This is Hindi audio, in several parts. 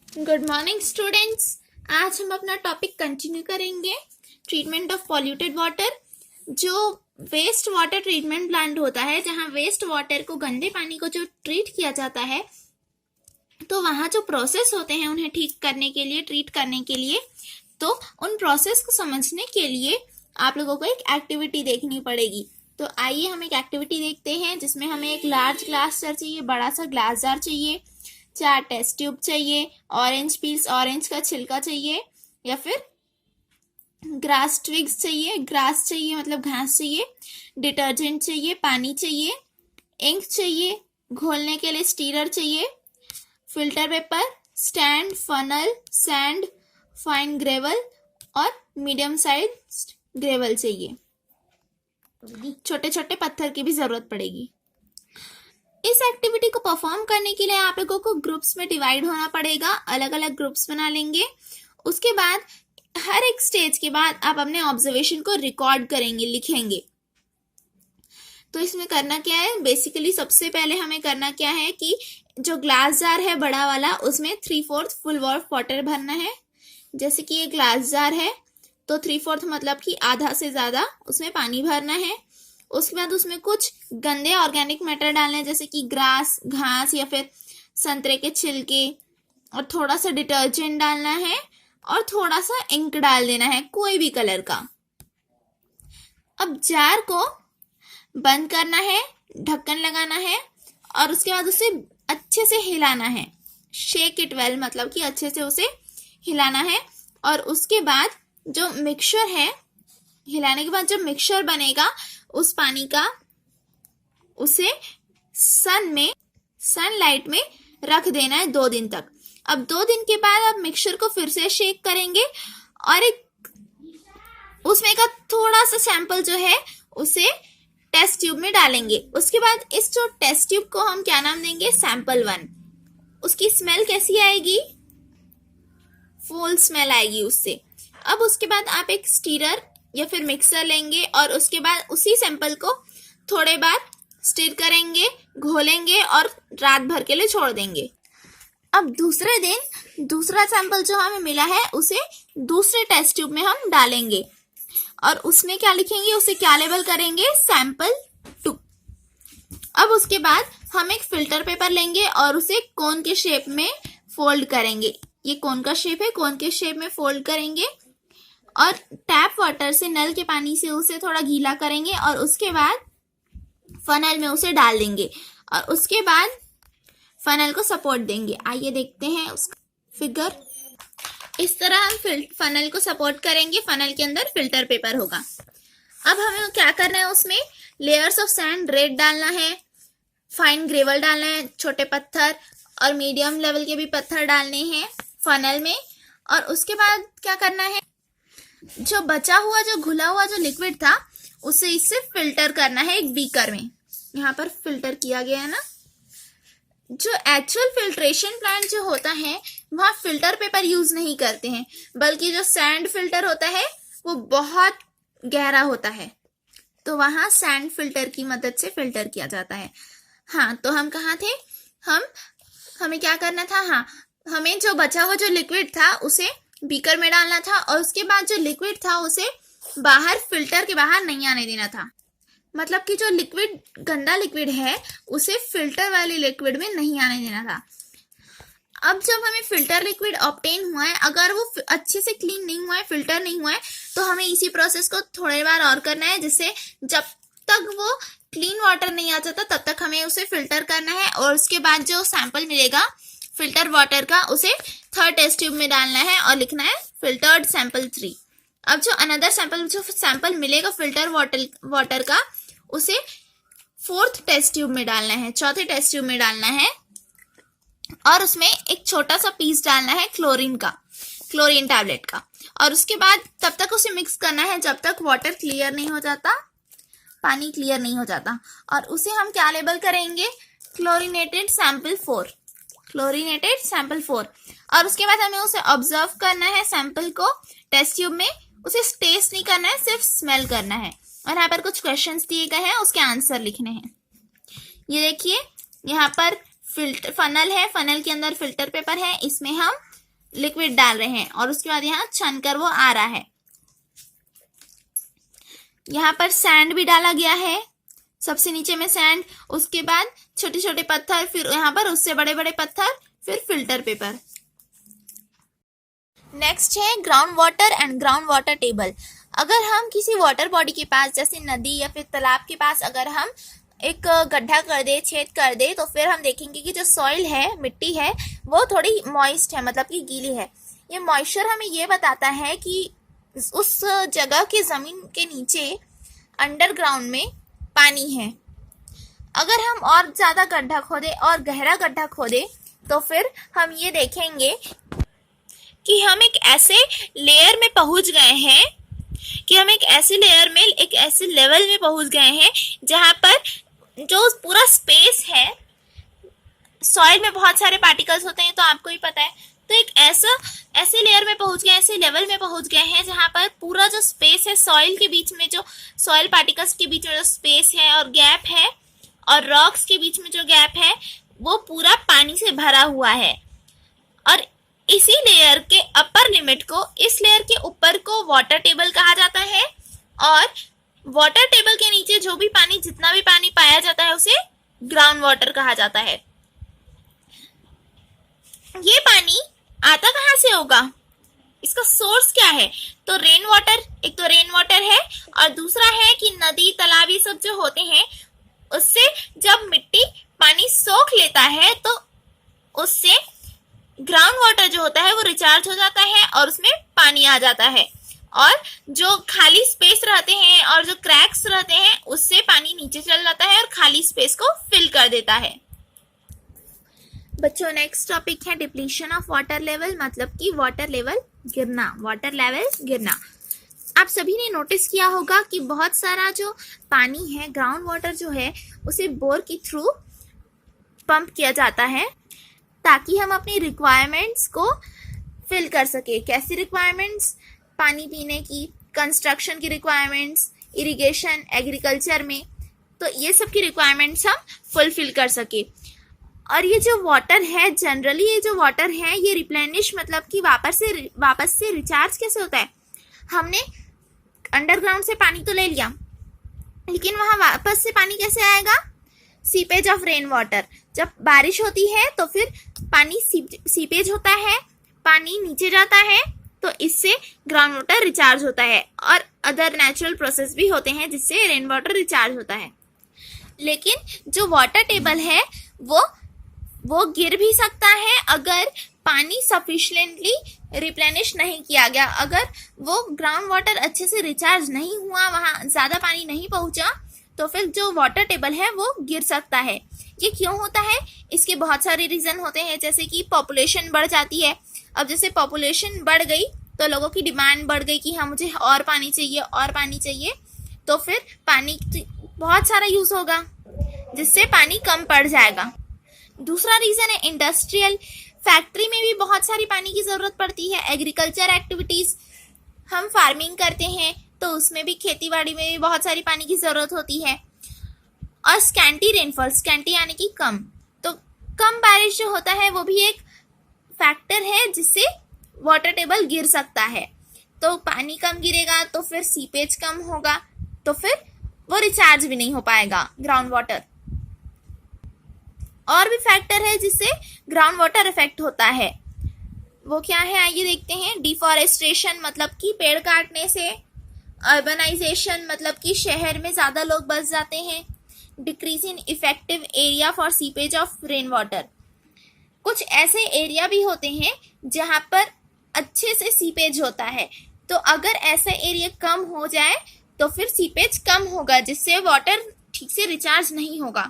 Good morning students. आज हम अपना टॉपिक कंटिन्यू करेंगे, ट्रीटमेंट ऑफ पॉल्यूटेड वाटर। जो वेस्ट वाटर ट्रीटमेंट प्लांट होता है, जहाँ वेस्ट वाटर को, गंदे पानी को जो ट्रीट किया जाता है, तो वहाँ जो प्रोसेस होते हैं उन्हें ठीक करने के लिए, ट्रीट करने के लिए, तो उन प्रोसेस को समझने के लिए आप लोगों को एक एक्टिविटी देखनी पड़ेगी। तो आइए हम एक एक्टिविटी देखते हैं, जिसमें हमें एक लार्ज ग्लास जार चाहिए, बड़ा सा ग्लास जार चाहिए, 4 टेस्ट ट्यूब चाहिए, ऑरेंज पील्स, ऑरेंज का छिलका चाहिए, या फिर ग्रास ट्विग्स चाहिए, ग्रास चाहिए मतलब घास चाहिए, डिटर्जेंट चाहिए, पानी चाहिए, इंक चाहिए, घोलने के लिए स्टीरर चाहिए, filter paper, stand, funnel, sand, fine gravel और मीडियम साइज ग्रेवल चाहिए। छोटे छोटे पत्थर की भी जरूरत पड़ेगी। इस एक्टिविटी को परफॉर्म करने के लिए आप लोगों को ग्रुप्स में डिवाइड होना पड़ेगा, अलग अलग ग्रुप्स बना लेंगे। उसके बाद हर एक स्टेज के बाद आप अपने ऑब्जर्वेशन को रिकॉर्ड करेंगे, लिखेंगे। तो इसमें करना क्या है, बेसिकली सबसे पहले हमें करना क्या है कि जो ग्लास जार है बड़ा वाला, उसमें 3/4 फुल वाटर भरना है। जैसे कि ये ग्लास जार है तो 3/4 मतलब कि आधा से ज्यादा उसमें पानी भरना है। उसके बाद उसमें कुछ गंदे ऑर्गेनिक मैटर डालना है, जैसे कि ग्रास, घास या फिर संतरे के छिलके, और थोड़ा सा डिटर्जेंट डालना है और थोड़ा सा इंक डाल देना है, कोई भी कलर का। अब जार को बंद करना है, ढक्कन लगाना है और उसके बाद उसे अच्छे से हिलाना है। शेक इट वेल मतलब कि अच्छे से उसे हिलाना है। और उसके बाद जो मिक्सचर है, हिलाने के बाद जो मिक्सचर बनेगा उस पानी का, उसे सनलाइट में रख देना है 2 दिन तक। अब 2 दिन के बाद आप मिक्सचर को फिर से शेक करेंगे और एक उसमें का थोड़ा सा सैंपल जो है उसे टेस्ट ट्यूब में डालेंगे। उसके बाद इस जो टेस्ट ट्यूब को हम क्या नाम देंगे, सैंपल 1। उसकी स्मेल कैसी आएगी, फूल स्मेल आएगी उससे। अब उसके बाद आप एक स्टीरर या फिर मिक्सर लेंगे और उसके बाद उसी सैंपल को थोड़े बार स्टिर करेंगे, घोलेंगे और रात भर के लिए छोड़ देंगे। अब दूसरे दिन दूसरा सैंपल जो हमें मिला है उसे दूसरे टेस्ट ट्यूब में हम डालेंगे और उसमें क्या लिखेंगे, उसे क्या लेबल करेंगे, सैंपल 2। अब उसके बाद हम एक फिल्टर पेपर लेंगे और उसे कोन के शेप में फोल्ड करेंगे। ये कोन का शेप है, कोन के शेप में फोल्ड करेंगे और टैप वाटर से, नल के पानी से उसे थोड़ा गीला करेंगे और उसके बाद फनल में उसे डाल देंगे और उसके बाद फनल को सपोर्ट देंगे। आइए देखते हैं उसका फिगर। इस तरह हम फनल को सपोर्ट करेंगे, फनल के अंदर फिल्टर पेपर होगा। अब हमें क्या करना है, उसमें लेयर्स ऑफ सैंड, रेड डालना है, फाइन ग्रेवल डालना है, छोटे पत्थर, और मीडियम लेवल के भी पत्थर डालने हैं फनल में। और उसके बाद क्या करना है, जो बचा हुआ, जो घुला हुआ जो लिक्विड था उसे इससे फिल्टर करना है एक बीकर में। यहाँ पर फिल्टर किया गया है ना। जो एक्चुअल फिल्ट्रेशन प्लांट जो होता है वहाँ फिल्टर पेपर यूज नहीं करते हैं, बल्कि जो सैंड फिल्टर होता है वो बहुत गहरा होता है, तो वहाँ सैंड फिल्टर की मदद से फिल्टर किया जाता है। हाँ, तो हम कहाँ थे, हमें क्या करना था, हाँ, हमें जो बचा हुआ जो लिक्विड था उसे बीकर में डालना था और उसके बाद जो लिक्विड था उसे बाहर, फिल्टर के बाहर नहीं आने देना था। मतलब कि जो लिक्विड, गंदा लिक्विड है, उसे फिल्टर वाले लिक्विड में नहीं आने देना था। अब जब हमें फिल्टर लिक्विड ऑब्टेन हुआ है, अगर वो अच्छे से क्लीन नहीं हुआ है, फिल्टर नहीं हुआ है, तो हमें इसी प्रोसेस को थोड़ी बार और करना है, जिससे जब तक वो क्लीन वाटर नहीं आ जाता तब तक हमें उसे फिल्टर करना है। और उसके बाद जो सैंपल मिलेगा फिल्टर वाटर का, उसे 3rd टेस्ट ट्यूब में डालना है और लिखना है फिल्टर्ड सैंपल 3। अब जो अनदर सैंपल, जो सैंपल मिलेगा फिल्टर वाटर का, उसे 4th टेस्ट ट्यूब में डालना है, 4थे टेस्ट ट्यूब में डालना है और उसमें एक छोटा सा पीस डालना है क्लोरीन टैबलेट का। और उसके बाद तब तक उसे मिक्स करना है जब तक वाटर क्लियर नहीं हो जाता, पानी क्लियर नहीं हो जाता। और उसे हम क्या लेबल करेंगे, क्लोरीनेटेड सैंपल 4, क्लोरीनेटेड सैंपल 4। और उसके बाद हमें उसे ऑब्जर्व करना है, सैंपल को टेस्ट ट्यूब में, उसे टेस्ट नहीं करना है, सिर्फ स्मेल करना है। और यहाँ पर कुछ क्वेश्चंस दिए गए हैं, उसके आंसर लिखने हैं। ये देखिए, यहाँ पर फनल है, फनल के अंदर फिल्टर पेपर है, इसमें हम लिक्विड डाल रहे हैं और उसके बाद यहाँ छन कर वो आ रहा है। यहाँ पर सैंड भी डाला गया है, सबसे नीचे में सैंड, उसके बाद छोटे छोटे पत्थर, फिर यहाँ पर उससे बड़े बड़े पत्थर, फिर फिल्टर पेपर। नेक्स्ट है ground water and ground water table. अगर हम किसी वाटर बॉडी के पास जैसे नदी या फिर तालाब के पास अगर हम एक गड्ढा कर दे, छेद कर दे, तो फिर हम देखेंगे कि जो सॉइल है, मिट्टी है, वो थोड़ी मॉइस्ट है, मतलब कि गीली है। ये मॉइस्चर हमें ये बताता है कि उस जगह के जमीन के नीचे अंडरग्राउंड में पानी है। अगर हम और ज्यादा गड्ढा खोदे और गहरा गड्ढा खोदे तो फिर हम ये देखेंगे कि हम एक ऐसे लेयर में पहुंच गए हैं, कि हम एक ऐसे लेयर में, एक ऐसे लेवल में पहुंच गए हैं जहां पर जो पूरा स्पेस है, सॉइल में बहुत सारे पार्टिकल्स होते हैं तो आपको ही पता है, तो एक ऐसे लेयर में पहुंच गए, ऐसे लेवल में पहुंच गए हैं जहां पर पूरा जो स्पेस है, सॉइल के बीच में जो सॉइल पार्टिकल्स के बीच में जो स्पेस है और गैप है और रॉक्स के बीच में जो गैप है, वो पूरा पानी से भरा हुआ है। और इसी लेयर के अपर लिमिट को, इस लेयर के ऊपर को वाटर टेबल कहा जाता है, और वाटर टेबल के नीचे जो भी पानी, जितना भी पानी पाया जाता है, उसे ग्राउंड वाटर कहा जाता है। ये पानी आता कहाँ से होगा, इसका सोर्स क्या है? तो रेन वाटर, एक तो रेन वाटर है और दूसरा है कि नदी, तालाब, ये सब जो होते हैं, उससे जब मिट्टी पानी सोख लेता है तो उससे ग्राउंड वाटर जो होता है वो रिचार्ज हो जाता है और उसमें पानी आ जाता है, और जो खाली स्पेस रहते हैं और जो क्रैक्स रहते हैं उससे पानी नीचे चल जाता है और खाली स्पेस को फिल कर देता है। बच्चों, नेक्स्ट टॉपिक है डिप्लीशन ऑफ वाटर लेवल, मतलब कि वाटर लेवल गिरना, वाटर लेवल गिरना। आप सभी ने नोटिस किया होगा कि बहुत सारा जो पानी है, ग्राउंड वाटर जो है, उसे बोर के थ्रू पंप किया जाता है ताकि हम अपनी रिक्वायरमेंट्स को फिल कर सके। कैसी रिक्वायरमेंट्स? पानी पीने की, कंस्ट्रक्शन की रिक्वायरमेंट्स, इरिगेशन, एग्रीकल्चर में, तो ये सब की रिक्वायरमेंट्स हम फुलफिल कर सके। और ये जो वाटर है, जनरली ये जो वाटर है ये रिप्लेनिश, मतलब कि वापस से रिचार्ज कैसे होता है? हमने अंडरग्राउंड से पानी तो ले लिया, लेकिन वहां वापस से पानी कैसे आएगा? Seepage of rain water. जब बारिश होती है तो फिर पानी सीपेज होता है, पानी नीचे जाता है, तो इससे ग्राउंड वाटर रिचार्ज होता है, और अदर नेचुरल प्रोसेस भी होते हैं जिससे रेन वाटर रिचार्ज होता है। लेकिन जो वाटर टेबल है वो गिर भी सकता है अगर पानी सफिशिएंटली रिप्लेनिश नहीं किया गया, अगर वो ग्राउंड वाटर अच्छे से रिचार्ज नहीं हुआ, वहां ज्यादा पानी नहीं पहुंचा, तो फिर जो वाटर टेबल है वो गिर सकता है। ये क्यों होता है? इसके बहुत सारे रीजन होते हैं, जैसे कि पॉपुलेशन बढ़ जाती है। अब जैसे पॉपुलेशन बढ़ गई तो लोगों की डिमांड बढ़ गई कि हाँ मुझे और पानी चाहिए, और पानी चाहिए, तो फिर पानी बहुत सारा यूज होगा जिससे पानी कम पड़ जाएगा। दूसरा रीजन है इंडस्ट्रियल। फैक्ट्री में भी बहुत सारी पानी की जरूरत पड़ती है। एग्रीकल्चर एक्टिविटीज, हम फार्मिंग करते हैं तो उसमें भी, खेती बाड़ी में भी बहुत सारी पानी की जरूरत होती है। और स्कैंटी रेनफॉल, स्कैंटी यानी कि कम, तो कम बारिश जो होता है वो भी एक फैक्टर है जिससे वाटर टेबल गिर सकता है। तो पानी कम गिरेगा तो फिर सीपेज कम होगा, तो फिर वो रिचार्ज भी नहीं हो पाएगा ग्राउंड वाटर। और भी फैक्टर है जिससे ग्राउंड वाटर इफेक्ट होता है, वो क्या है आइए देखते हैं। डिफॉरेस्टेशन, मतलब कि पेड़ काटने से। अर्बनाइजेशन, मतलब कि शहर में ज्यादा लोग बस जाते हैं। Decrease in effective area for seepage of rain water, कुछ ऐसे एरिया भी होते हैं जहां पर अच्छे से सीपेज होता है, तो अगर ऐसा एरिया कम हो जाए तो फिर सीपेज कम होगा जिससे वाटर ठीक से रिचार्ज नहीं होगा।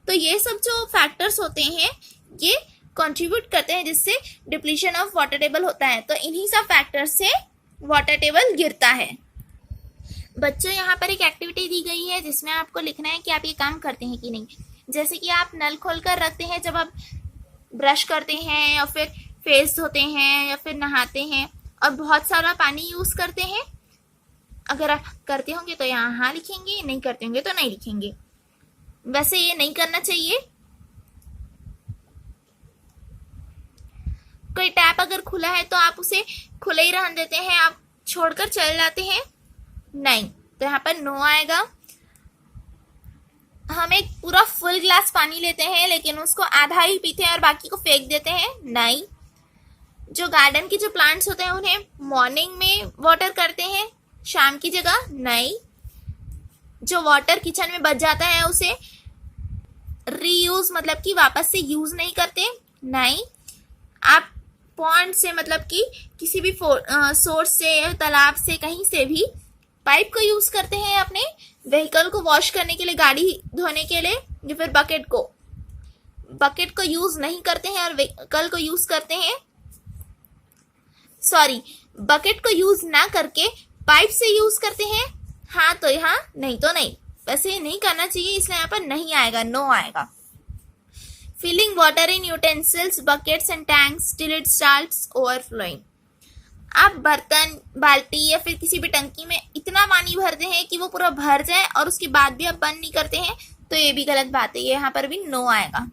तो ये सब जो फैक्टर्स होते हैं ये कंट्रीब्यूट करते हैं जिससे डिप्लीशन ऑफ वाटर टेबल होता है। तो इन्हीं सब फैक्टर्स से वाटर टेबल गिरता है। बच्चों, यहाँ पर एक एक्टिविटी दी गई है जिसमें आपको लिखना है कि आप ये काम करते हैं कि नहीं। जैसे कि आप नल खोलकर रखते हैं जब आप ब्रश करते हैं या फिर फेस धोते हैं या फिर नहाते हैं और बहुत सारा पानी यूज करते हैं। अगर आप करते होंगे तो यहाँ हाँ लिखेंगे, नहीं करते होंगे तो नहीं लिखेंगे। वैसे ये नहीं करना चाहिए। कोई टैप अगर खुला है तो आप उसे खुला ही रहने देते हैं, आप छोड़कर चले जाते हैं? नहीं, तो यहाँ पर नो आएगा। हम एक पूरा फुल ग्लास पानी लेते हैं लेकिन उसको आधा ही पीते हैं और बाकी को फेंक देते हैं? नहीं। जो गार्डन के जो प्लांट्स होते हैं उन्हें मॉर्निंग में वाटर करते हैं शाम की जगह? नहीं। जो वाटर किचन में बच जाता है उसे रीयूज मतलब कि वापस से यूज नहीं करते? नहीं। आप पॉन्ड से मतलब कि किसी भी सोर्स से, तालाब से, कहीं से भी पाइप को यूज करते हैं अपने व्हीकल को वॉश करने के लिए, गाड़ी धोने के लिए, या फिर बकेट को यूज नहीं करते हैं और व्हीकल को यूज करते हैं। सॉरी, बकेट को यूज ना करके पाइप से यूज करते हैं? हाँ तो यहाँ, नहीं तो नहीं। वैसे नहीं करना चाहिए, इसलिए यहाँ पर नहीं आएगा, नो आएगा। Filling water in utensils, buckets and tanks till it starts overflowing. आप बर्तन, बाल्टी या फिर किसी भी टंकी में इतना पानी भरते हैं कि वो पूरा भर जाए और उसके बाद भी आप बंद नहीं करते हैं, तो ये भी गलत बात है, यहाँ पर भी नो आएगा।